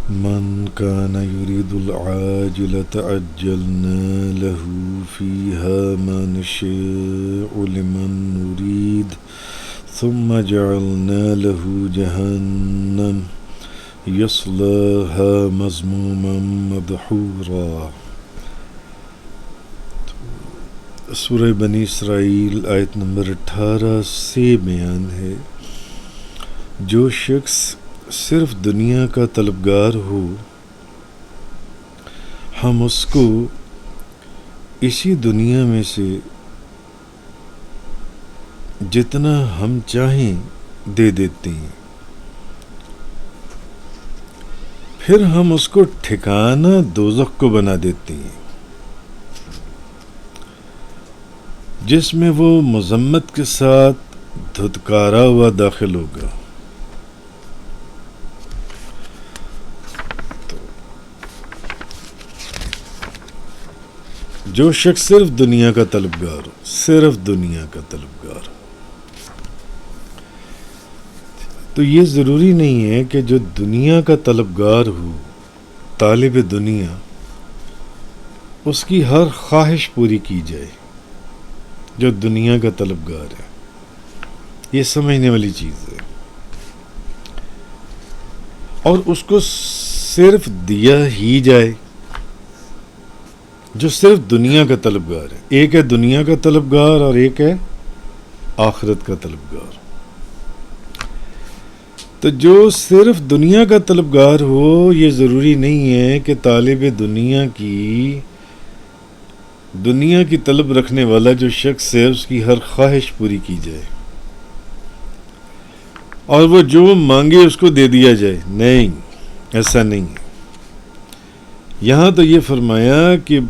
من كان يريد العاجلة عجلنا له فيها ما نشاء لمن نريد ثم جعلنا له جهنم يصلاها مذموما مدحورا. سورہ بنی اسرائیل آیت نمبر 18 سے بیان ہے، جو شخص صرف دنیا کا طلبگار ہو ہم اس کو اسی دنیا میں سے جتنا ہم چاہیں دے دیتے ہیں، پھر ہم اس کو ٹھکانہ دوزخ کو بنا دیتے ہیں، جس میں وہ مذمت کے ساتھ دھتکارا ہوا داخل ہوگا۔ جو شخص صرف دنیا کا طلبگار ہو، صرف دنیا کا طلبگار ہو، تو یہ ضروری نہیں ہے کہ جو دنیا کا طلبگار ہو، طالب دنیا، اس کی ہر خواہش پوری کی جائے۔ جو دنیا کا طلبگار ہے، یہ سمجھنے والی چیز ہے، اور اس کو صرف دیا ہی جائے۔ جو صرف دنیا کا طلبگار ہے، ایک ہے دنیا کا طلبگار اور ایک ہے آخرت کا طلبگار۔ تو جو صرف دنیا کا طلبگار ہو، یہ ضروری نہیں ہے کہ طالب دنیا کی طلب رکھنے والا جو شخص ہے، اس کی ہر خواہش پوری کی جائے اور وہ جو مانگے اس کو دے دیا جائے۔ نہیں، ایسا نہیں ہے۔ یہاں تو یہ فرمایا کہ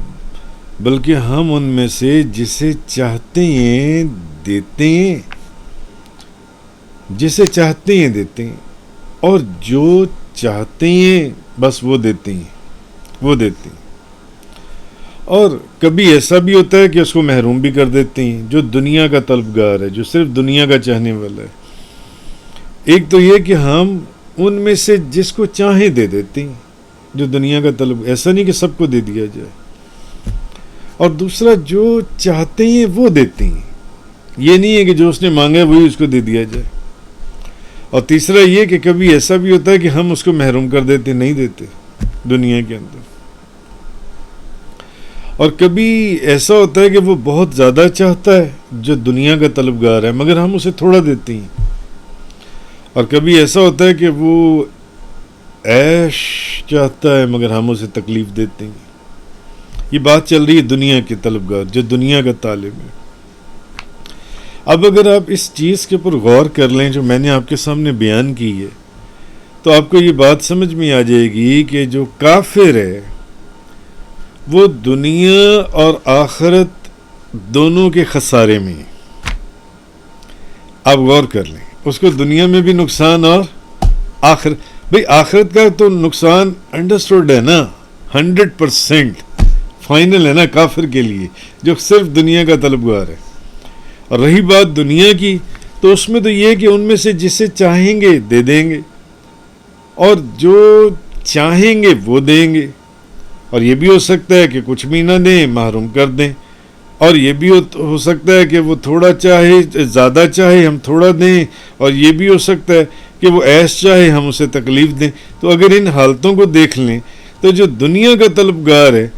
بلکہ ہم ان میں سے جسے چاہتے ہیں دیتے ہیں، جسے چاہتے ہیں دیتے ہیں، اور جو چاہتے ہیں بس وہ دیتے ہیں۔ اور کبھی ایسا بھی ہوتا ہے کہ اس کو محروم بھی کر دیتے ہیں، جو دنیا کا طلبگار ہے، جو صرف دنیا کا چاہنے والا ہے۔ ایک تو یہ کہ ہم ان میں سے جس کو چاہیں دے دیتے ہیں، جو دنیا کا طلب، ایسا نہیں کہ سب کو دے دیا جائے، اور دوسرا جو چاہتے ہیں وہ دیتے ہیں، یہ نہیں ہے کہ جو اس نے مانگا ہے وہی اس کو دے دیا جائے۔ اور تیسرا یہ کہ کبھی ایسا بھی ہوتا ہے کہ ہم اس کو محروم کر دیتے، نہیں دیتے دنیا کے اندر۔ اور کبھی ایسا ہوتا ہے کہ وہ بہت زیادہ چاہتا ہے جو دنیا کا طلبگار ہے، مگر ہم اسے تھوڑا دیتے ہیں۔ اور کبھی ایسا ہوتا ہے کہ وہ عیش چاہتا ہے مگر ہم اسے تکلیف دیتے ہیں۔ یہ بات چل رہی ہے دنیا کے طلبگار، جو دنیا کا طالب ہے۔ اب اگر آپ اس چیز کے اوپر غور کر لیں جو میں نے آپ کے سامنے بیان کی ہے، تو آپ کو یہ بات سمجھ میں آ جائے گی کہ جو کافر ہے وہ دنیا اور آخرت دونوں کے خسارے میں ہے۔ آپ غور کر لیں، اس کو دنیا میں بھی نقصان اور آخرت کا تو نقصان انڈرسٹوڈ ہے نا، 100% فائنل ہے نا کافر کے لیے، جو صرف دنیا کا طلبگار ہے۔ اور رہی بات دنیا کی، تو اس میں تو یہ کہ ان میں سے جسے چاہیں گے دے دیں گے، اور جو چاہیں گے وہ دیں گے۔ اور یہ بھی ہو سکتا ہے کہ کچھ بھی نہ دیں، محروم کر دیں، اور یہ بھی ہو سکتا ہے کہ وہ تھوڑا چاہے، زیادہ چاہے ہم تھوڑا دیں، اور یہ بھی ہو سکتا ہے کہ وہ عیش چاہے ہم اسے تکلیف دیں۔ تو اگر ان حالتوں کو دیکھ لیں تو جو دنیا کا طلبگار ہے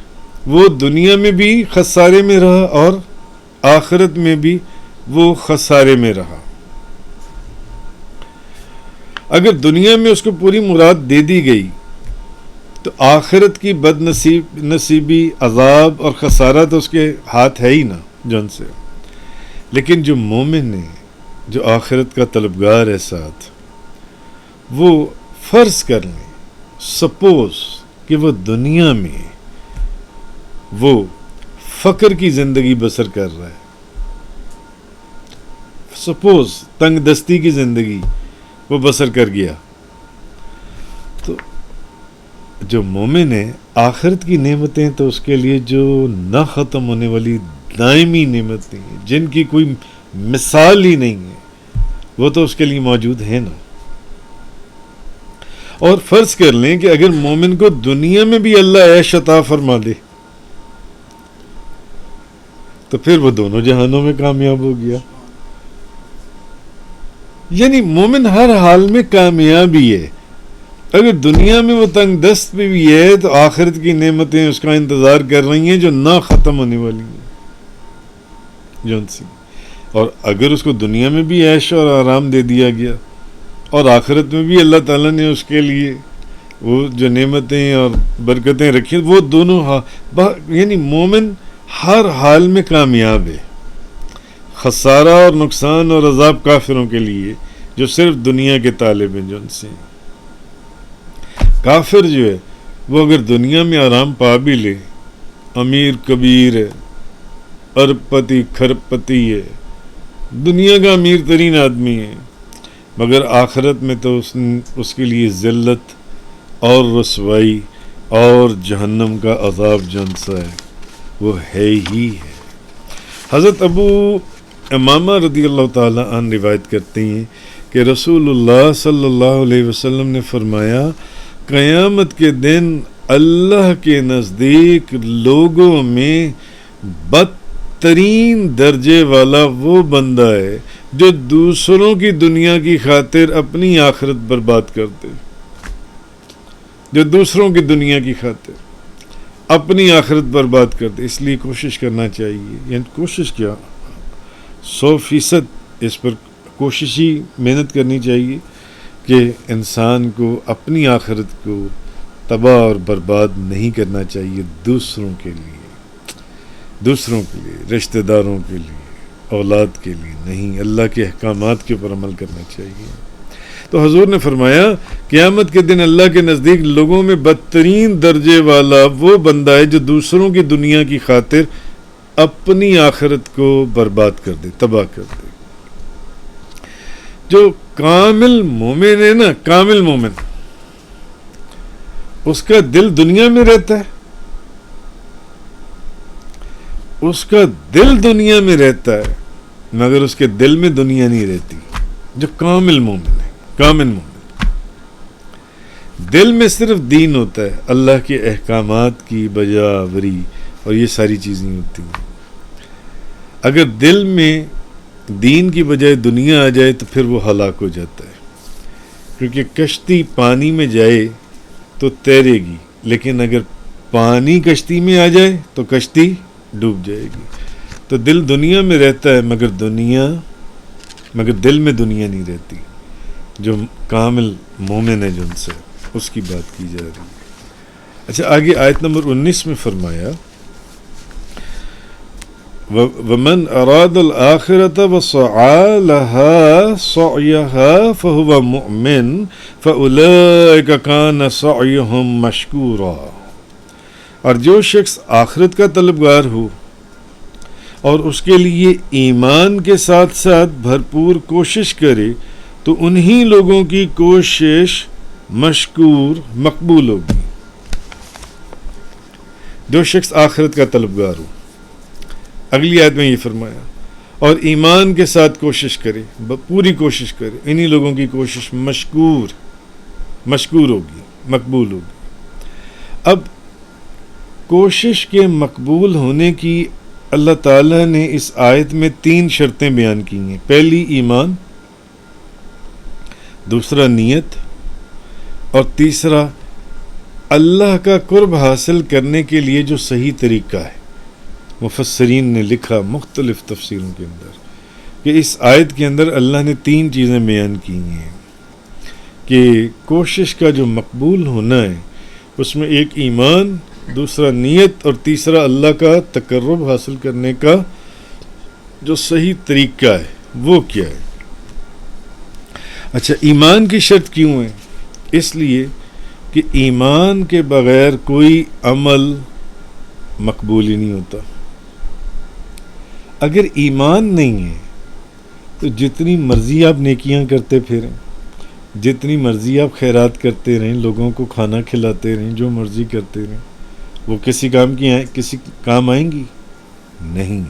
وہ دنیا میں بھی خسارے میں رہا اور آخرت میں بھی وہ خسارے میں رہا۔ اگر دنیا میں اس کو پوری مراد دے دی گئی تو آخرت کی بد نصیبی، عذاب اور خسارہ تو اس کے ہاتھ ہے ہی نا جن سے۔ لیکن جو مومن ہے، جو آخرت کا طلبگار ہے ساتھ، وہ فرض کر لیں، سپوز کہ وہ دنیا میں وہ فقر کی زندگی بسر کر رہا ہے، سپوز تنگ دستی کی زندگی وہ بسر کر گیا، تو جو مومن ہے آخرت کی نعمتیں تو اس کے لیے جو نہ ختم ہونے والی دائمی نعمتیں ہیں، جن کی کوئی مثال ہی نہیں ہے، وہ تو اس کے لیے موجود ہے نا۔ اور فرض کر لیں کہ اگر مومن کو دنیا میں بھی اللہ عیش عطا فرما دے تو پھر وہ دونوں جہانوں میں کامیاب ہو گیا. یعنی مومن ہر حال میں کامیاب ہی ہے. اگر دنیا میں وہ تنگ دست پہ بھی ہے تو آخرت کی نعمتیں اس کا انتظار کر رہی ہیں جو نہ ختم ہونے والی ہیں جون سی. اور اگر اس کو دنیا میں بھی عیش اور آرام دے دیا گیا اور آخرت میں بھی اللہ تعالیٰ نے اس کے لیے وہ جو نعمتیں اور برکتیں رکھی وہ دونوں یعنی مومن ہر حال میں کامیاب ہے. خسارہ اور نقصان اور عذاب کافروں کے لیے جو صرف دنیا کے طالب ہیں جن سے. کافر جو ہے وہ اگر دنیا میں آرام پا بھی لے، امیر کبیر ہے، ارب پتی کھرب پتی ہے، دنیا کا امیر ترین آدمی ہے، مگر آخرت میں تو اس کے لیے ذلت اور رسوائی اور جہنم کا عذاب جون سا ہے وہ ہے ہی ہے. حضرت ابو امامہ رضی اللہ تعالیٰ عنہ روایت کرتے ہیں کہ رسول اللہ صلی اللہ علیہ وسلم نے فرمایا قیامت کے دن اللہ کے نزدیک لوگوں میں بدترین درجے والا وہ بندہ ہے جو دوسروں کی دنیا کی خاطر اپنی آخرت برباد کرتے، جو دوسروں کی دنیا کی خاطر اپنی آخرت برباد کرتے. اس لیے کوشش کرنا چاہیے، یعنی کوشش کیا 100% اس پر کوشش ہی محنت کرنی چاہیے کہ انسان کو اپنی آخرت کو تباہ اور برباد نہیں کرنا چاہیے دوسروں کے لیے، رشتہ داروں کے لیے، اولاد کے لیے نہیں، اللہ کے احکامات کے اوپر عمل کرنا چاہیے. تو حضور نے فرمایا قیامت کے دن اللہ کے نزدیک لوگوں میں بدترین درجے والا وہ بندہ ہے جو دوسروں کی دنیا کی خاطر اپنی آخرت کو برباد کر دے، تباہ کر دے. جو کامل مومن ہے نا، کامل مومن، اس کا دل دنیا میں رہتا ہے، اس کا دل دنیا میں رہتا ہے مگر اس کے دل میں دنیا نہیں رہتی. جو کامل مومن ہے، کامل مومن، دل میں صرف دین ہوتا ہے، اللہ کے احکامات کی بجاوری اور یہ ساری چیزیں ہوتی ہیں. اگر دل میں دین کی بجائے دنیا آ جائے تو پھر وہ ہلاک ہو جاتا ہے، کیونکہ کشتی پانی میں جائے تو تیرے گی، لیکن اگر پانی کشتی میں آ جائے تو کشتی ڈوب جائے گی. تو دل دنیا میں رہتا ہے مگر دل میں دنیا نہیں رہتی. جو کامل مومن ہے جو ان سے اس کی بات کی جا رہی ہے. اچھا آگے آیت نمبر 19 میں فرمایا وَمَنْ أَرَادَ الْآخِرَةَ وَسَعَى لَهَا سَعْيَهَا فَهُوَ مُؤْمِنٌ فَأُولَئِكَ كَانَ سَعْيُهُمْ مَشْكُورًا. اور جو شخص آخرت کا طلبگار ہو اور اس کے لیے ایمان کے ساتھ ساتھ بھرپور کوشش کرے تو انہی لوگوں کی کوشش مشکور مقبول ہوگی. جو شخص آخرت کا طلبگار ہو، اگلی آیت میں یہ فرمایا، اور ایمان کے ساتھ کوشش کرے، پوری کوشش کرے، انہی لوگوں کی کوشش مشکور ہوگی، مقبول ہوگی. اب کوشش کے مقبول ہونے کی اللہ تعالیٰ نے اس آیت میں 3 شرطیں بیان کی ہیں. پہلی ایمان، دوسرا نیت، اور تیسرا اللہ کا قرب حاصل کرنے کے لیے جو صحیح طریقہ ہے. مفسرین نے لکھا مختلف تفسیروں کے اندر کہ اس آیت کے اندر اللہ نے 3 چیزیں بیان کی ہیں کہ کوشش کا جو مقبول ہونا ہے اس میں ایک ایمان، دوسرا نیت، اور تیسرا اللہ کا تقرب حاصل کرنے کا جو صحیح طریقہ ہے وہ کیا ہے. اچھا ایمان کی شرط کیوں ہے؟ اس لیے کہ ایمان کے بغیر کوئی عمل مقبول ہی نہیں ہوتا. اگر ایمان نہیں ہے تو جتنی مرضی آپ نیکیاں کرتے پھریں، جتنی مرضی آپ خیرات کرتے رہیں، لوگوں کو کھانا کھلاتے رہیں، جو مرضی کرتے رہیں، وہ کسی کام آئیں گی؟ نہیں.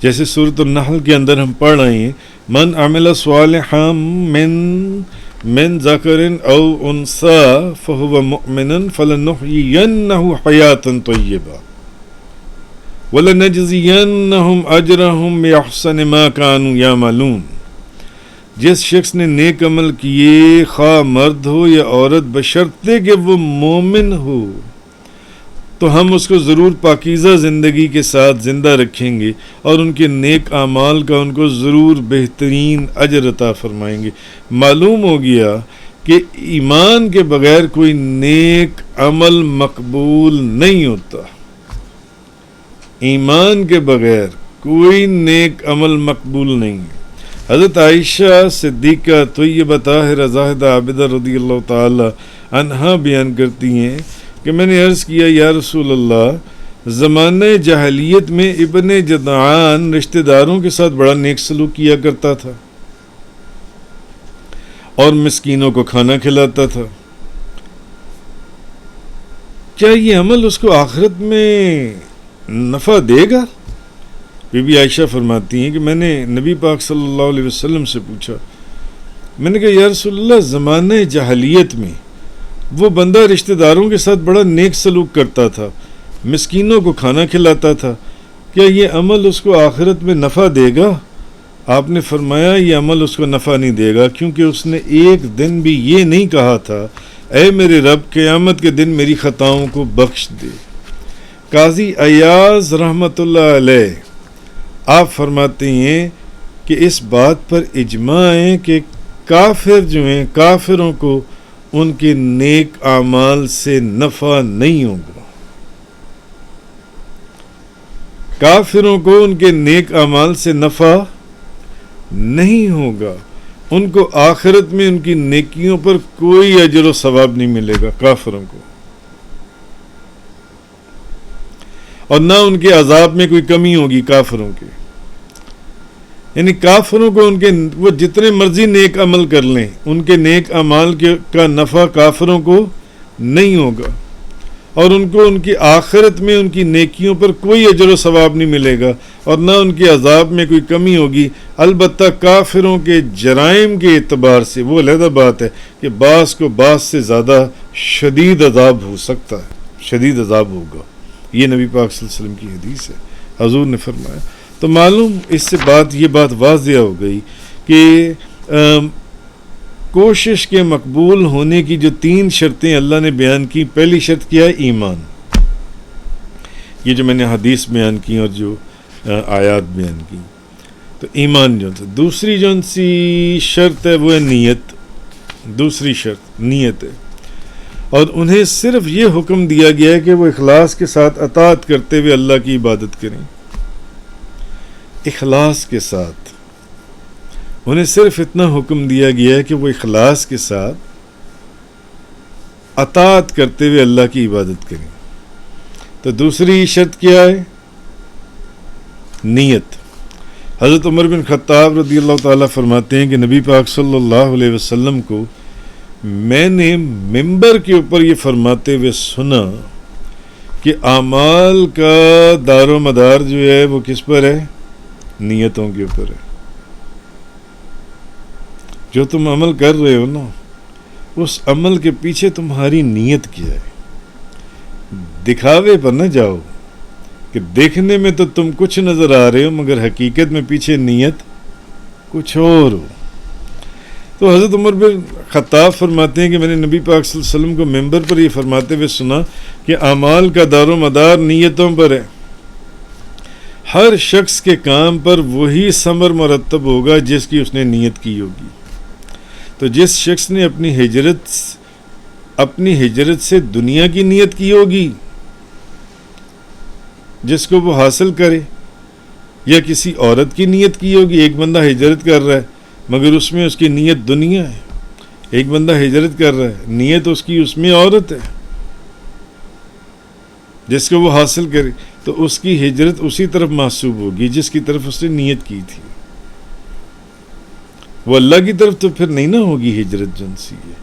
جیسے سورۃ النحل کے اندر ہم پڑھ رہے ہیں من عمل صالحا من من ذکر او انثى فهو مؤمن فلنحيينه حياة طیبہ وَلَنَجْزِيَنَّهُمْ أَجْرَهُمْ بِأَحْسَنِ مَا كَانُوا يَعْمَلُونَ۔ جس شخص نے نیک عمل کیے، خواہ مرد ہو یا عورت، بشرطے کہ وہ مومن ہو، تو ہم اس کو ضرور پاکیزہ زندگی کے ساتھ زندہ رکھیں گے اور ان کے نیک اعمال کا ان کو ضرور بہترین اجر عطا فرمائیں گے۔ معلوم ہو گیا کہ ایمان کے بغیر کوئی نیک عمل مقبول نہیں ہوتا، ایمان کے بغیر کوئی نیک عمل مقبول نہیں ہے۔ حضرت عائشہ صدیقہ طیبہ طاہرہ زاہدہ عابدہ رضی اللہ تعالی عنہا بیان کرتی ہیں کہ میں نے عرض کیا یا رسول اللہ، زمانہ جاہلیت میں ابن جدعان رشتہ داروں کے ساتھ بڑا نیک سلوک کیا کرتا تھا اور مسکینوں کو کھانا کھلاتا تھا، کیا یہ عمل اس کو آخرت میں نفع دے گا؟ بی بی عائشہ فرماتی ہیں کہ میں نے نبی پاک صلی اللہ علیہ وسلم سے پوچھا، میں نے کہا یا رسول اللہ، زمانہ جاہلیت میں وہ بندہ رشتہ داروں کے ساتھ بڑا نیک سلوک کرتا تھا، مسکینوں کو کھانا کھلاتا تھا، کیا یہ عمل اس کو آخرت میں نفع دے گا؟ آپ نے فرمایا یہ عمل اس کو نفع نہیں دے گا، کیونکہ اس نے ایک دن بھی یہ نہیں کہا تھا اے میرے رب قیامت کے دن میری خطاؤں کو بخش دے۔ قاضی ایاز رحمۃ اللہ علیہ آپ فرماتے ہیں کہ اس بات پر اجماع ہے کہ کافر جو ہیں، کافروں کو ان کے نیک اعمال سے نفع نہیں ہوگا، کافروں کو ان کے نیک اعمال سے نفع نہیں ہوگا، ان کو آخرت میں ان کی نیکیوں پر کوئی اجر و ثواب نہیں ملے گا کافروں کو، اور نہ ان کے عذاب میں کوئی کمی ہوگی کافروں کے، یعنی کافروں کو ان کے وہ جتنے مرضی نیک عمل کر لیں، ان کے نیک اعمال کا نفع کافروں کو نہیں ہوگا، اور ان کو ان کی آخرت میں ان کی نیکیوں پر کوئی اجر و ثواب نہیں ملے گا، اور نہ ان کے عذاب میں کوئی کمی ہوگی۔ البتہ کافروں کے جرائم کے اعتبار سے وہ علیحدہ بات ہے کہ بعض کو بعض سے زیادہ شدید عذاب ہو سکتا ہے، شدید عذاب ہوگا، یہ نبی پاک صلی اللہ علیہ وسلم کی حدیث ہے، حضور نے فرمایا۔ تو معلوم اس سے یہ بات واضح ہو گئی کہ کوشش کے مقبول ہونے کی جو 3 شرطیں اللہ نے بیان کی، پہلی شرط کیا ہے؟ ایمان، یہ جو میں نے حدیث بیان کی اور جو آیات بیان کی، تو ایمان جو تھا۔ دوسری جو سی شرط ہے وہ ہے نیت، دوسری شرط نیت ہے، اور انہیں صرف یہ حکم دیا گیا ہے کہ وہ اخلاص کے ساتھ اطاعت کرتے ہوئے اللہ کی عبادت کریں، اخلاص کے ساتھ انہیں صرف اتنا حکم دیا گیا ہے کہ وہ اخلاص کے ساتھ اطاعت کرتے ہوئے اللہ کی عبادت کریں۔ تو دوسری شرط کیا ہے؟ نیت۔ حضرت عمر بن خطاب رضی اللہ تعالیٰ فرماتے ہیں کہ نبی پاک صلی اللہ علیہ وسلم کو میں نے ممبر کے اوپر یہ فرماتے ہوئے سنا کہ اعمال کا دار و مدار جو ہے وہ کس پر ہے؟ نیتوں کے اوپر ہے۔ جو تم عمل کر رہے ہو نا، اس عمل کے پیچھے تمہاری نیت کیا ہے، دکھاوے پر نہ جاؤ کہ دیکھنے میں تو تم کچھ نظر آ رہے ہو مگر حقیقت میں پیچھے نیت کچھ اور ہو۔ تو حضرت عمر بن خطاب فرماتے ہیں کہ میں نے نبی پاک صلی اللہ علیہ وسلم کو ممبر پر یہ فرماتے ہوئے سنا کہ اعمال کا دار و مدار نیتوں پر ہے، ہر شخص کے کام پر وہی ثمر مرتب ہوگا جس کی اس نے نیت کی ہوگی۔ تو جس شخص نے اپنی ہجرت سے دنیا کی نیت کی ہوگی جس کو وہ حاصل کرے، یا کسی عورت کی نیت کی ہوگی، ایک بندہ ہجرت کر رہا ہے مگر اس میں اس کی نیت دنیا ہے، ایک بندہ ہجرت کر رہا ہے نیت اس کی اس میں عورت ہے، جس کو وہ حاصل کرے تو اس کی ہجرت اسی طرف محسوب ہوگی جس کی طرف اس نے نیت کی تھی، وہ اللہ کی طرف تو پھر نہیں نہ ہوگی ہجرت جن سی ہے۔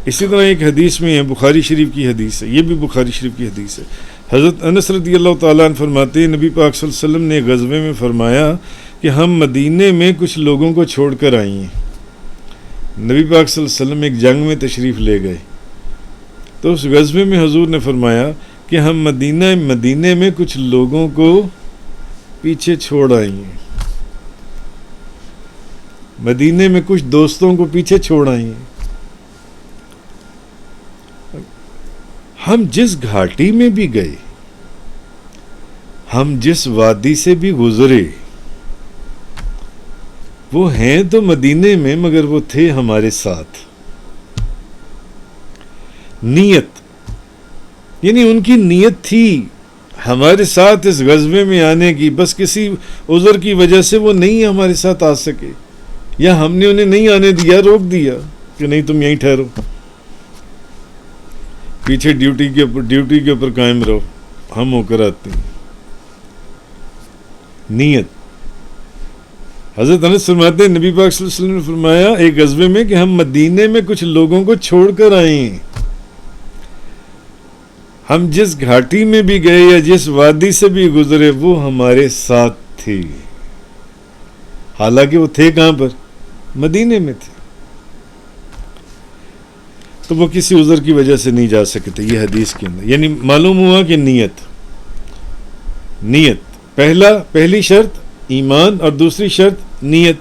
اسی طرح ایک حدیث میں ہے، بخاری شریف کی حدیث ہے، یہ بھی بخاری شریف کی حدیث ہے، حضرت انس رضی اللہ تعالیٰ عنہ فرماتے ہیں نبی پاک صلی اللہ علیہ وسلم نے غزوے میں فرمایا کہ ہم مدینے میں کچھ لوگوں کو چھوڑ کر آئی ہیں، نبی پاک صلی اللہ علیہ وسلم ایک جنگ میں تشریف لے گئے، تو اس غزوے میں حضور نے فرمایا کہ ہم مدینے میں کچھ لوگوں کو پیچھے چھوڑ آئے ہیں، مدینے میں کچھ دوستوں کو پیچھے چھوڑ آئے ہیں۔ ہم جس گھاٹی میں بھی گئے، ہم جس وادی سے بھی گزرے، وہ ہیں تو مدینے میں مگر وہ تھے ہمارے ساتھ۔ نیت یعنی ان کی نیت تھی ہمارے ساتھ اس غزوے میں آنے کی، بس کسی عذر کی وجہ سے وہ نہیں ہمارے ساتھ آ سکے، یا ہم نے انہیں نہیں آنے دیا، روک دیا کہ نہیں تم یہیں ٹھہرو، پیچھے ڈیوٹی کے اوپر قائم رہو، ہم ہو کر آتے ہیں۔ نیت۔ حضرت انس فرماتے ہیں نبی پاک صلی اللہ علیہ وسلم نے فرمایا ایک غزوے میں کہ ہم مدینے میں کچھ لوگوں کو چھوڑ کر آئے ہیں، ہم جس گھاٹی میں بھی گئے یا جس وادی سے بھی گزرے وہ ہمارے ساتھ تھے، حالانکہ وہ تھے کہاں پر؟ مدینے میں تھے، تو وہ کسی عذر کی وجہ سے نہیں جا سکتے۔ یہ حدیث کے اندر یعنی معلوم ہوا کہ نیت پہلی شرط ایمان اور دوسری شرط نیت۔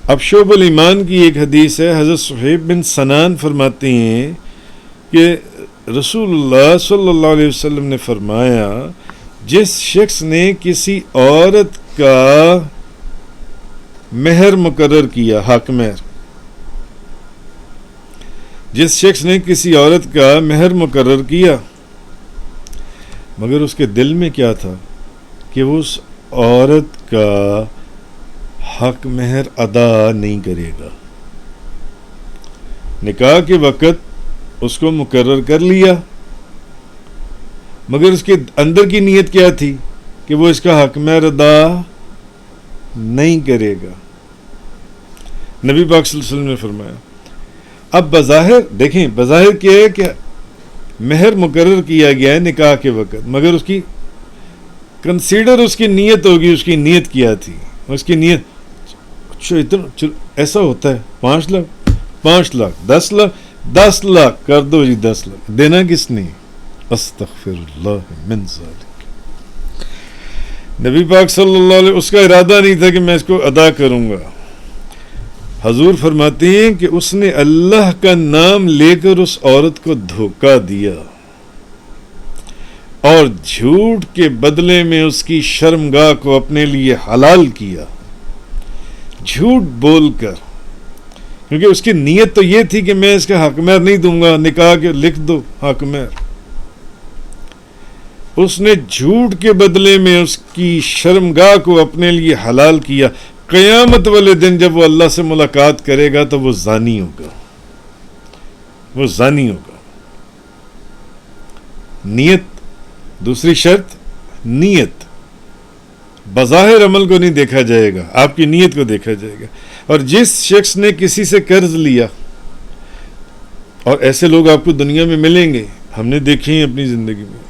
اب شعب الایمان کی ایک حدیث ہے، حضرت صہیب بن سنان فرماتے ہیں کہ رسول اللہ صلی اللہ علیہ وسلم نے فرمایا جس شخص نے کسی عورت کا مہر مقرر کیا، حق مہر، جس شخص نے کسی عورت کا مہر مقرر کیا مگر اس کے دل میں کیا تھا کہ وہ اس عورت کا حق مہر ادا نہیں کرے گا، نکاح کے وقت اس کو مقرر کر لیا مگر اس کے اندر کی نیت کیا تھی کہ وہ اس کا حق مہر ادا نہیں کرے گا۔ نبی پاک صلی اللہ علیہ وسلم نے فرمایا، اب بظاہر دیکھیں، بظاہر کیا ہے کہ مہر مقرر کیا گیا ہے نکاح کے وقت، مگر اس کی کنسیڈر اس کی نیت ہوگی، اس کی نیت کیا تھی، اس کی نیت ایسا ہوتا ہے 5 لاکھ 5 لاکھ 10 لاکھ 10 لاکھ کر دو جی، 10 لاکھ دینا کس نے؟ استغفر اللہ من ذالک۔ نبی پاک صلی اللہ علیہ وسلم اس کا ارادہ نہیں تھا کہ میں اس کو ادا کروں گا۔ حضور فرماتے ہیں کہ اس نے اللہ کا نام لے کر اس عورت کو دھوکہ دیا اور جھوٹ کے بدلے میں اس کی شرمگاہ کو اپنے لیے حلال کیا، جھوٹ بول کر، کیونکہ اس کی نیت تو یہ تھی کہ میں اس کا حق مہر نہیں دوں گا، نکاح کے لکھ دو حق مہر، اس نے جھوٹ کے بدلے میں اس کی شرمگاہ کو اپنے لیے حلال کیا۔ قیامت والے دن جب وہ اللہ سے ملاقات کرے گا تو وہ زانی ہوگا، وہ زانی ہوگا۔ نیت، دوسری شرط نیت، بظاہر عمل کو نہیں دیکھا جائے گا، آپ کی نیت کو دیکھا جائے گا۔ اور جس شخص نے کسی سے قرض لیا، اور ایسے لوگ آپ کو دنیا میں ملیں گے، ہم نے دیکھے ہیں اپنی زندگی میں،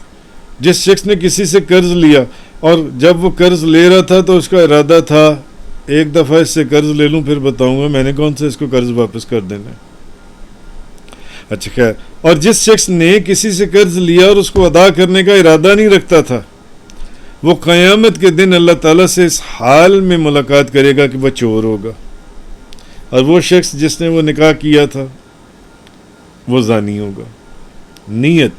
جس شخص نے کسی سے قرض لیا اور جب وہ قرض لے رہا تھا تو اس کا ارادہ تھا ایک دفعہ اس سے قرض لے لوں پھر بتاؤں گا میں نے کون سے اس کو قرض واپس کر دینا ہے۔ اچھا خیر، اور جس شخص نے کسی سے قرض لیا اور اس کو ادا کرنے کا ارادہ نہیں رکھتا تھا، وہ قیامت کے دن اللہ تعالیٰ سے اس حال میں ملاقات کرے گا کہ وہ چور ہوگا، اور وہ شخص جس نے وہ نکاح کیا تھا وہ زانی ہوگا۔ نیت،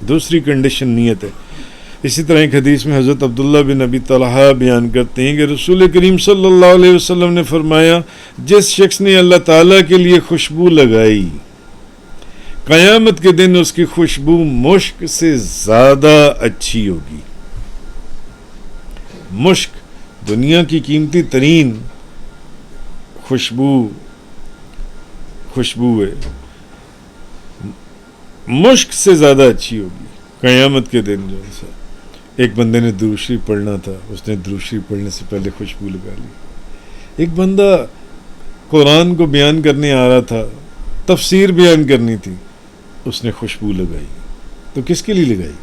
دوسری کنڈیشن نیت ہے۔ اسی طرح ایک حدیث میں حضرت عبداللہ بن ابی طلحہ بیان کرتے ہیں کہ رسول کریم صلی اللہ علیہ وسلم نے فرمایا جس شخص نے اللہ تعالیٰ کے لیے خوشبو لگائی، قیامت کے دن اس کی خوشبو مشک سے زیادہ اچھی ہوگی۔ مشک دنیا کی قیمتی ترین خوشبو ہے، مشک سے زیادہ اچھی ہوگی قیامت کے دن۔ جو ہے ایک بندے نے درود شریف پڑھنا تھا، اس نے درود شریف پڑھنے سے پہلے خوشبو لگا لی۔ ایک بندہ قرآن کو بیان کرنے آ رہا تھا، تفسیر بیان کرنی تھی، اس نے خوشبو لگائی۔ تو کس کے لیے لگائی؟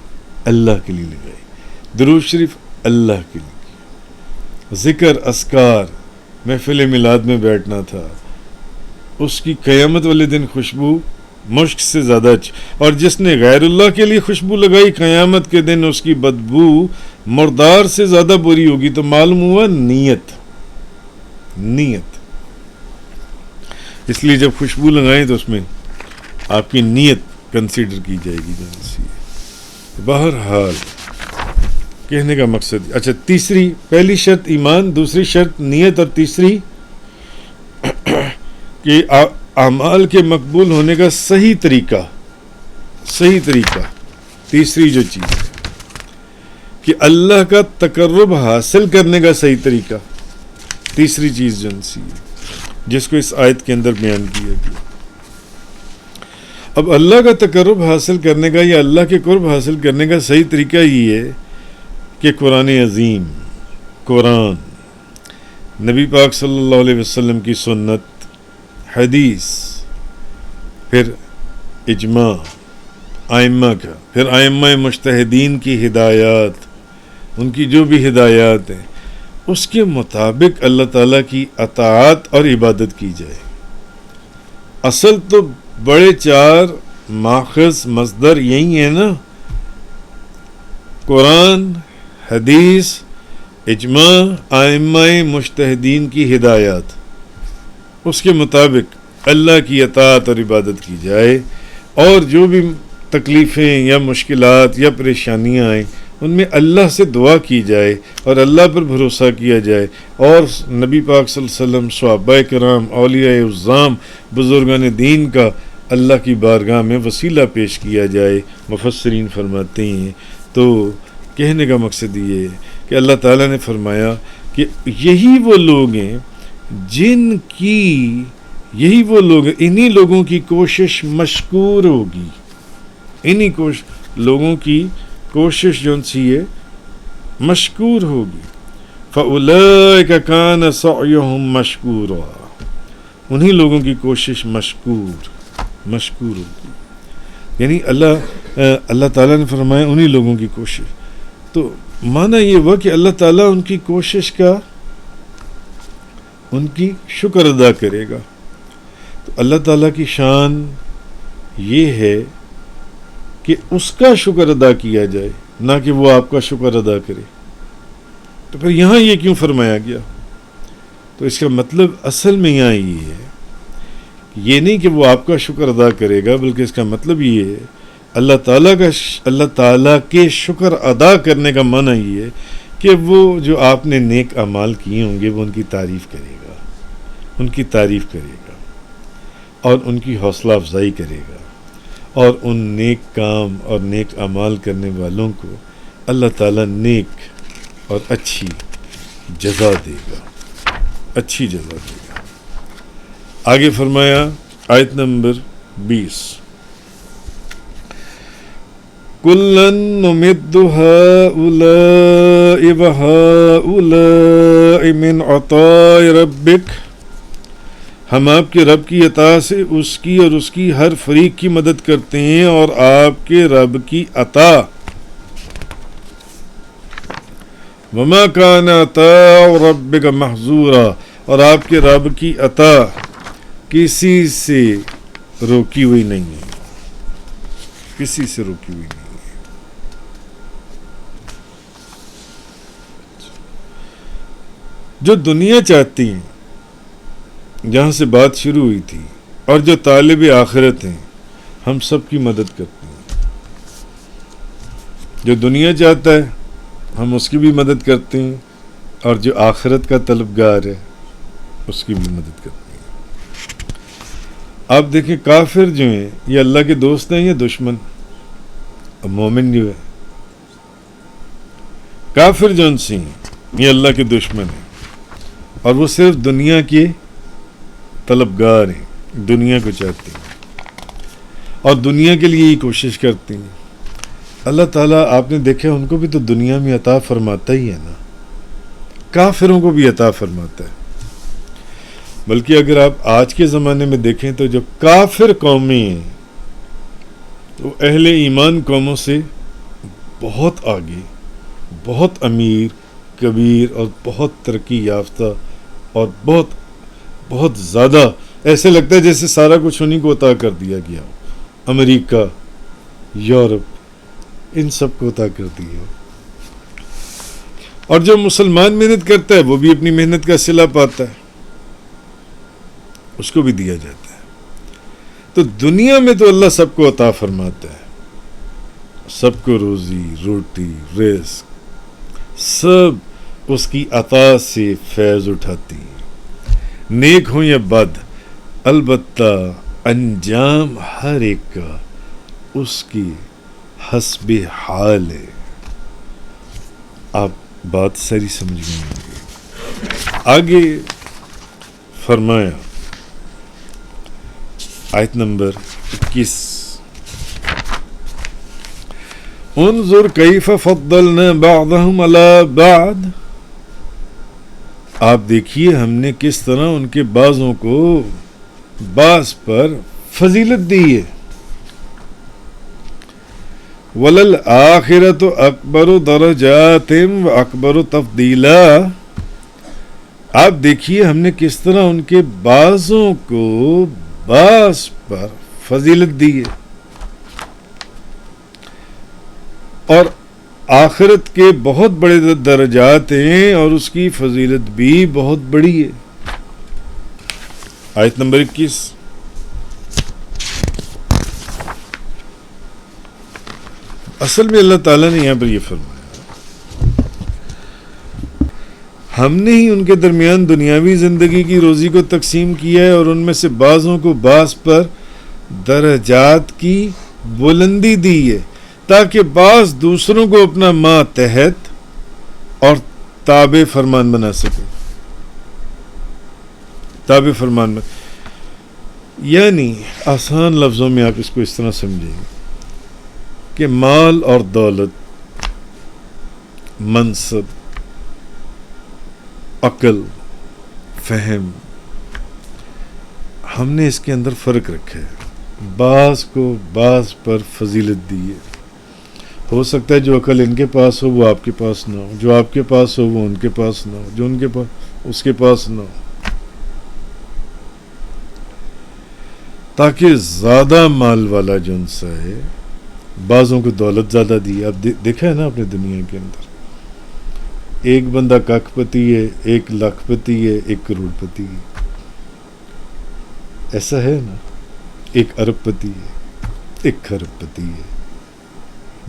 اللہ کے لیے لگائی۔ درود شریف اللہ کے لیے، ذکر اذکار، محفل میلاد میں بیٹھنا تھا، اس کی قیامت والے دن خوشبو مشک سے زیادہ اچھی، اور جس نے غیر اللہ کے لیے خوشبو لگائی قیامت کے دن اس کی بدبو مردار سے زیادہ بری ہوگی۔ تو معلوم ہوا نیت، اس لیے جب خوشبو لگائیں تو اس میں آپ کی نیت کنسیڈر کی جائے گی۔ بہرحال کہنے کا مقصد، اچھا تیسری، پہلی شرط ایمان، دوسری شرط نیت، اور تیسری کہ اعمال کے مقبول ہونے کا صحیح طریقہ، تیسری جو چیز ہے کہ اللہ کا تقرب حاصل کرنے کا صحیح طریقہ، تیسری چیز جو ہے جس کو اس آیت کے اندر بیان کیا گیا۔ اب اللہ کا تقرب حاصل کرنے کا یا اللہ کے قرب حاصل کرنے کا صحیح طریقہ یہ ہے کہ قرآن عظیم، قرآن، نبی پاک صلی اللہ علیہ وسلم کی سنت، حدیث، پھر اجماع ائمہ کا، پھر ائمہ مجتہدین کی ہدایات، ان کی جو بھی ہدایات ہیں اس کے مطابق اللہ تعالیٰ کی اطاعت اور عبادت کی جائے۔ اصل تو بڑے چار ماخذ مصدر یہی ہیں نا، قرآن، حدیث، اجماع، ائمہ مجتہدین کی ہدایات، اس کے مطابق اللہ کی اطاعت اور عبادت کی جائے، اور جو بھی تکلیفیں یا مشکلات یا پریشانیاں آئیں ان میں اللہ سے دعا کی جائے اور اللہ پر بھروسہ کیا جائے، اور نبی پاک صلی اللہ علیہ وسلم، صحابہ کرام، اولیاء اعظام، بزرگان دین کا اللہ کی بارگاہ میں وسیلہ پیش کیا جائے۔ مفسرین فرماتے ہیں، تو کہنے کا مقصد یہ ہے کہ اللہ تعالیٰ نے فرمایا کہ یہی وہ لوگ ہیں انہی لوگوں کی کوشش مشکور ہوگی، انہی لوگوں کی کوشش جو ہے مشکور ہوگی۔ فَأُولَئِكَ كَانَ سَعْيُهُمْ مَشْكُورًا، انہی لوگوں کی کوشش مشکور ہوگی، یعنی اللہ تعالیٰ نے فرمایا انہی لوگوں کی کوشش، تو معنی یہ ہوا کہ اللہ تعالیٰ ان کی کوشش کا، ان کی شکر ادا کرے گا۔ تو اللہ تعالیٰ کی شان یہ ہے کہ اس کا شکر ادا کیا جائے، نہ کہ وہ آپ کا شکر ادا کرے۔ تو پھر یہاں یہ کیوں فرمایا گیا؟ تو اس کا مطلب اصل میں یہاں یہ نہیں کہ وہ آپ کا شکر ادا کرے گا، بلکہ اس کا مطلب یہ ہے اللہ تعالیٰ کے شکر ادا کرنے کا معنی یہ ہے کہ وہ جو آپ نے نیک اعمال کیے ہوں گے وہ ان کی تعریف کرے گا اور ان کی حوصلہ افزائی کرے گا، اور ان نیک کام اور نیک اعمال کرنے والوں کو اللہ تعالیٰ نیک اور اچھی جزا دے گا۔ آگے فرمایا آیت نمبر 20، کُلًّا نُمِدُّ هَؤُلَاءِ وَهَؤُلَاءِ مِنْ عَطَاءِ رَبِّكَ، ہم آپ کے رب کی عطا سے اس کی اور اس کی ہر فریق کی مدد کرتے ہیں، اور آپ کے رب کی عطا، وَمَا كَانَ عَطَاءُ رَبِّكَ مَحْظُورًا، اور آپ کے رب کی عطا کسی سے روکی ہوئی نہیں ہے، جو دنیا چاہتی ہیں، جہاں سے بات شروع ہوئی تھی، اور جو طالب آخرت ہیں، ہم سب کی مدد کرتے ہیں۔ جو دنیا چاہتا ہے ہم اس کی بھی مدد کرتے ہیں، اور جو آخرت کا طلبگار ہے اس کی بھی مدد کرتے ہیں۔ آپ دیکھیں کافر جو ہیں یہ اللہ کے دوست ہیں یا دشمن؟ اب مومن جو ہے، کافر جو ان سے ہیں یہ اللہ کے دشمن ہیں، اور وہ صرف دنیا کے طلبگار ہیں، دنیا کو چاہتے ہیں اور دنیا کے لیے ہی کوشش کرتے ہیں۔ اللہ تعالیٰ آپ نے دیکھا ان کو بھی تو دنیا میں عطا فرماتا ہی ہے نا، کافروں کو بھی عطا فرماتا ہے۔ بلکہ اگر آپ آج کے زمانے میں دیکھیں تو جو کافر قومیں ہیں تو اہل ایمان قوموں سے بہت آگے، بہت امیر، کبیر اور بہت ترقی یافتہ اور بہت زیادہ ایسے لگتا ہے جیسے سارا کچھ انہیں کو عطا کر دیا گیا ہو. امریکہ، یورپ، ان سب کو عطا کر دیا. اور جو مسلمان محنت کرتا ہے وہ بھی اپنی محنت کا صلہ پاتا ہے، اس کو بھی دیا جاتا ہے. تو دنیا میں تو اللہ سب کو عطا فرماتا ہے، سب کو روزی روٹی رزق سب اس کی عطا سے فیض اٹھاتی ہیں. نیک ہوں یا بد، البتہ انجام ہر ایک کا اس کی حسب حال ہے. آپ بات ساری سمجھ گئے ہوں گے. آگے فرمایا آیت نمبر 21، انظر کیف فضلنا بعضهم علی بعض. آپ دیکھیے ہم نے کس طرح ان کے بعضوں کو بعض پر فضیلت دی ہے. وَلَلْآخِرَةُ أَكْبَرُ دَرَجَاتٍ وَأَكْبَرُ تَفْضِيلًا. آپ دیکھیے ہم نے کس طرح ان کے بعضوں کو بعض پر فضیلت دی ہے، اور آخرت کے بہت بڑے درجات ہیں اور اس کی فضیلت بھی بہت بڑی ہے. آیت نمبر 21، اصل میں اللہ تعالیٰ نے یہاں پر یہ فرمایا ہم نے ہی ان کے درمیان دنیاوی زندگی کی روزی کو تقسیم کیا ہے، اور ان میں سے بعضوں کو بعض پر درجات کی بلندی دی ہے تاکہ بعض دوسروں کو اپنا ماتحت اور تابع فرمان بنا سکے. تابع فرمان میں یعنی آسان لفظوں میں آپ اس کو اس طرح سمجھیں کہ مال اور دولت، منصب، عقل، فہم، ہم نے اس کے اندر فرق رکھا ہے. بعض کو بعض پر فضیلت دی ہے. ہو سکتا ہے جو عقل ان کے پاس ہو وہ آپ کے پاس نہ ہو، جو آپ کے پاس ہو وہ ان کے پاس نہ ہو، جو ان کے پاس اس کے پاس نہ ہو، تاکہ زیادہ مال والا جو ان سا ہے بعضوں کو دولت زیادہ دی. اب دیکھا ہے نا اپنے دنیا کے اندر ایک بندہ کاک پتی ہے، ایک لاکھ پتی ہے، ایک کروڑ پتی ہے. ایسا ہے نا، ایک ارب پتی ہے، ایک خرب پتی ہے.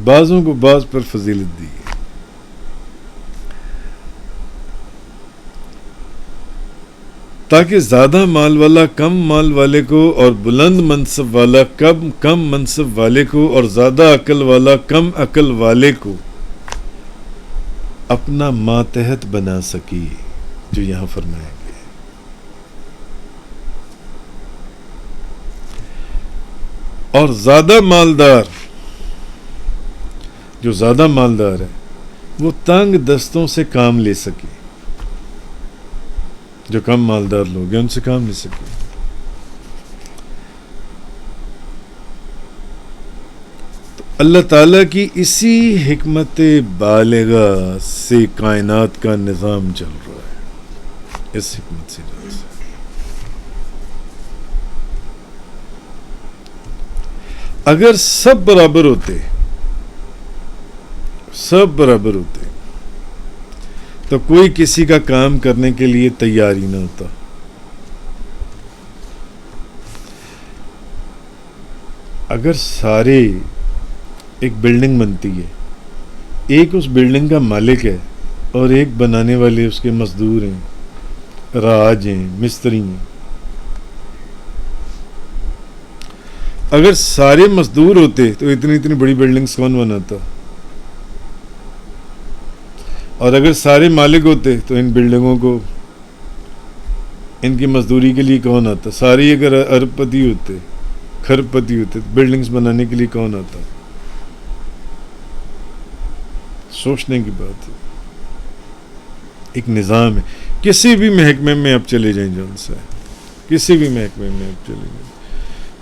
بعضوں کو بعض پر فضیلت دی ہے. تاکہ زیادہ مال والا کم مال والے کو، اور بلند منصب والا کم منصب والے کو، اور زیادہ عقل والا کم عقل والے کو اپنا ماتحت بنا سکی، جو یہاں فرمایا گیا. اور زیادہ مالدار، جو زیادہ مالدار ہے وہ تنگ دستوں سے کام لے سکے، جو کم مالدار لوگ ہیں ان سے کام لے سکے. تو اللہ تعالیٰ کی اسی حکمت بالغہ سے کائنات کا نظام چل رہا ہے. اس حکمت سے اگر سب برابر ہوتے تو کوئی کسی کا کام کرنے کے لیے تیار ہی نہ ہوتا. اگر سارے ایک بلڈنگ بنتی ہے، ایک اس بلڈنگ کا مالک ہے اور ایک بنانے والے اس کے مزدور ہیں، راج ہیں، مستری ہیں. اگر سارے مزدور ہوتے تو اتنی بڑی بلڈنگز کون بناتا؟ اور اگر سارے مالک ہوتے تو ان بلڈنگوں کو، ان کی مزدوری کے لیے کون آتا؟ سارے اگر ارب پتی ہوتے، خرب پتی ہوتے، بلڈنگز بنانے کے لیے کون آتا؟ سوچنے کی بات ہے. ایک نظام ہے. کسی بھی محکمے میں آپ چلے جائیں، جون سا ہے، کسی بھی محکمے میں آپ چلے جائیں،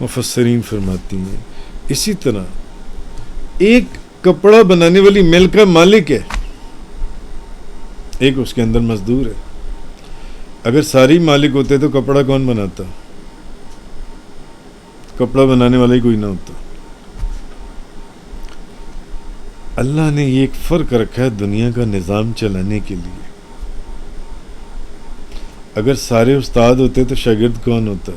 مفسرین فرماتی ہیں اسی طرح ایک کپڑا بنانے والی مل کا مالک ہے، ایک اس کے اندر مزدور ہے. اگر ساری مالک ہوتے تو کپڑا کون بناتا؟ کپڑا بنانے والا ہی کوئی نہ ہوتا. اللہ نے یہ ایک فرق رکھا ہے دنیا کا نظام چلانے کے لیے. اگر سارے استاد ہوتے تو شاگرد کون ہوتا,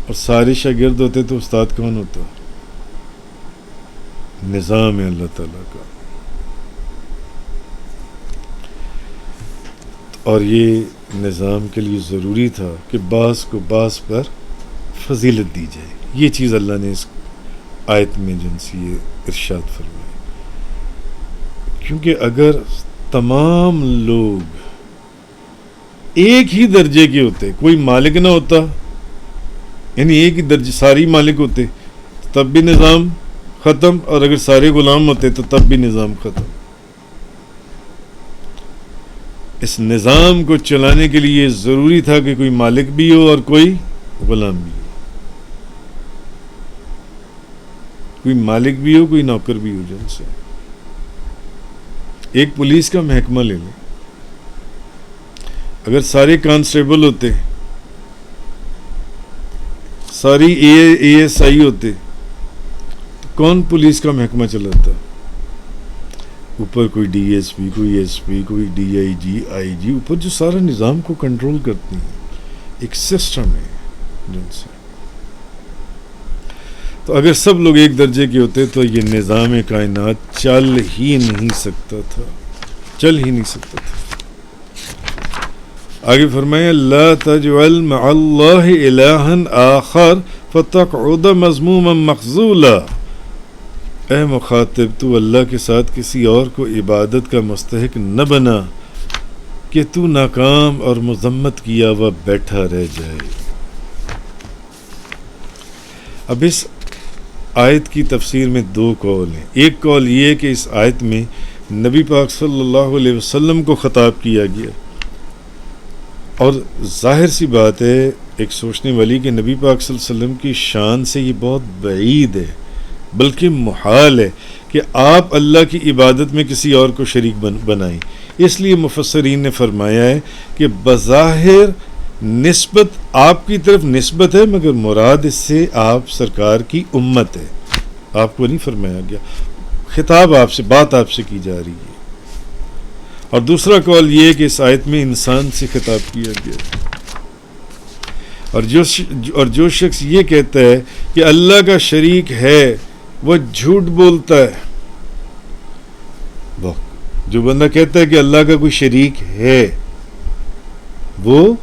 اور سارے شاگرد ہوتے تو استاد کون ہوتا؟ نظام ہے اللہ تعالیٰ کا. اور یہ نظام کے لیے ضروری تھا کہ بعض کو بعض پر فضیلت دی جائے. یہ چیز اللہ نے اس آیت میں جن سے یہ ارشاد فرمایا. کیونکہ اگر تمام لوگ ایک ہی درجے کے ہوتے, کوئی مالک نہ ہوتا, یعنی ایک ہی درجے ساری مالک ہوتے, تب بھی نظام ختم, اور اگر سارے غلام ہوتے تو تب بھی نظام ختم. اس نظام کو چلانے کے لیے ضروری تھا کہ کوئی مالک بھی ہو اور کوئی غلام بھی ہو. کوئی مالک بھی ہو, کوئی نوکر بھی ہو. جن سے ایک پولیس کا محکمہ لے لیں, اگر سارے کانسٹیبل ہوتے, ساری اے ایس آئی ہوتے, تو کون پولیس کا محکمہ چلاتا؟ اوپر کوئی ڈی ایس پی, کوئی ایس پی, کوئی ڈی آئی جی, آئی جی, اوپر جو سارا نظام کو کنٹرول کرتی ہیں. ایک سسٹم ہے جن سے. تو اگر سب لوگ ایک درجے کے ہوتے تو یہ نظام کائنات چل ہی نہیں سکتا تھا. آگے فرمایا لا تجعل مع اللہ الہا آخر فتقعد مذموما مخذولا. اے مخاطب, تو اللہ کے ساتھ کسی اور کو عبادت کا مستحق نہ بنا کہ تو ناکام اور مذمت کیا ہوا بیٹھا رہ جائے. اب اس آیت کی تفسیر میں دو قول ہیں. ایک قول یہ ہے کہ اس آیت میں نبی پاک صلی اللہ علیہ وسلم کو خطاب کیا گیا, اور ظاہر سی بات ہے ایک سوچنے والی کہ نبی پاک صلی اللہ علیہ وسلم کی شان سے یہ بہت بعید ہے, بلکہ محال ہے کہ آپ اللہ کی عبادت میں کسی اور کو شریک بنائیں. اس لیے مفسرین نے فرمایا ہے کہ بظاہر نسبت آپ کی طرف نسبت ہے, مگر مراد اس سے آپ سرکار کی امت ہے. آپ کو نہیں فرمایا گیا, خطاب آپ سے, بات آپ سے کی جا رہی ہے. اور دوسرا قول یہ ہے کہ اس آیت میں انسان سے خطاب کیا گیا ہے. اور جو شخص یہ کہتا ہے کہ اللہ کا شریک ہے وہ جھوٹ بولتا ہے. جو بندہ کہتا ہے کہ اللہ کا کوئی شریک ہے وہ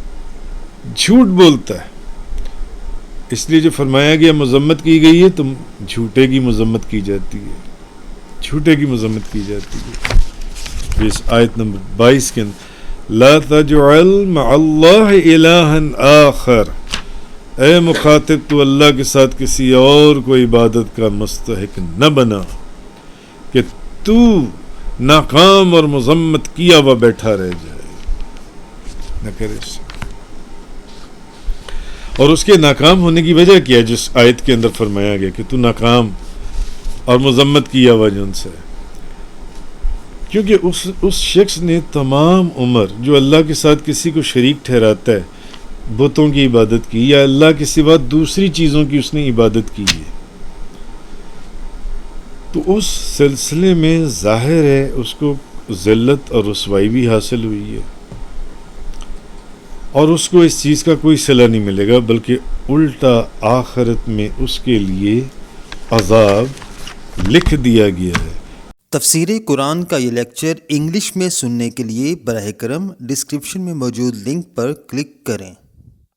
جھوٹ بولتا ہے. اس لیے جو فرمایا گیا مذمت کی گئی ہے تو جھوٹے کی مذمت کی جاتی ہے, جھوٹے کی مذمت کی جاتی ہے. اس آیت نمبر 22 کے اندر لا تجعل مع اللہ الہا آخر. اے مخاطب, تو اللہ کے ساتھ کسی اور کو عبادت کا مستحق نہ بنا کہ تو ناکام اور مذمت کیا ہوا بیٹھا رہ جائے. نہ کرے اس سے. اور اس کے ناکام ہونے کی وجہ کیا ہے جس آیت کے اندر فرمایا گیا کہ تو ناکام اور مذمت کیا ہوا جن سے, کیونکہ اس شخص نے تمام عمر جو اللہ کے ساتھ کسی کو شریک ٹھہراتا ہے بتوں کی عبادت کی, یا اللہ کے سوا دوسری چیزوں کی اس نے عبادت کی ہے, تو اس سلسلے میں ظاہر ہے اس کو ذلت اور رسوائی بھی حاصل ہوئی ہے, اور اس کو اس چیز کا کوئی صلہ نہیں ملے گا, بلکہ الٹا آخرت میں اس کے لیے عذاب لکھ دیا گیا ہے. تفسیر قرآن کا یہ لیکچر انگلش میں سننے کے لیے براہ کرم ڈسکرپشن میں موجود لنک پر کلک کریں.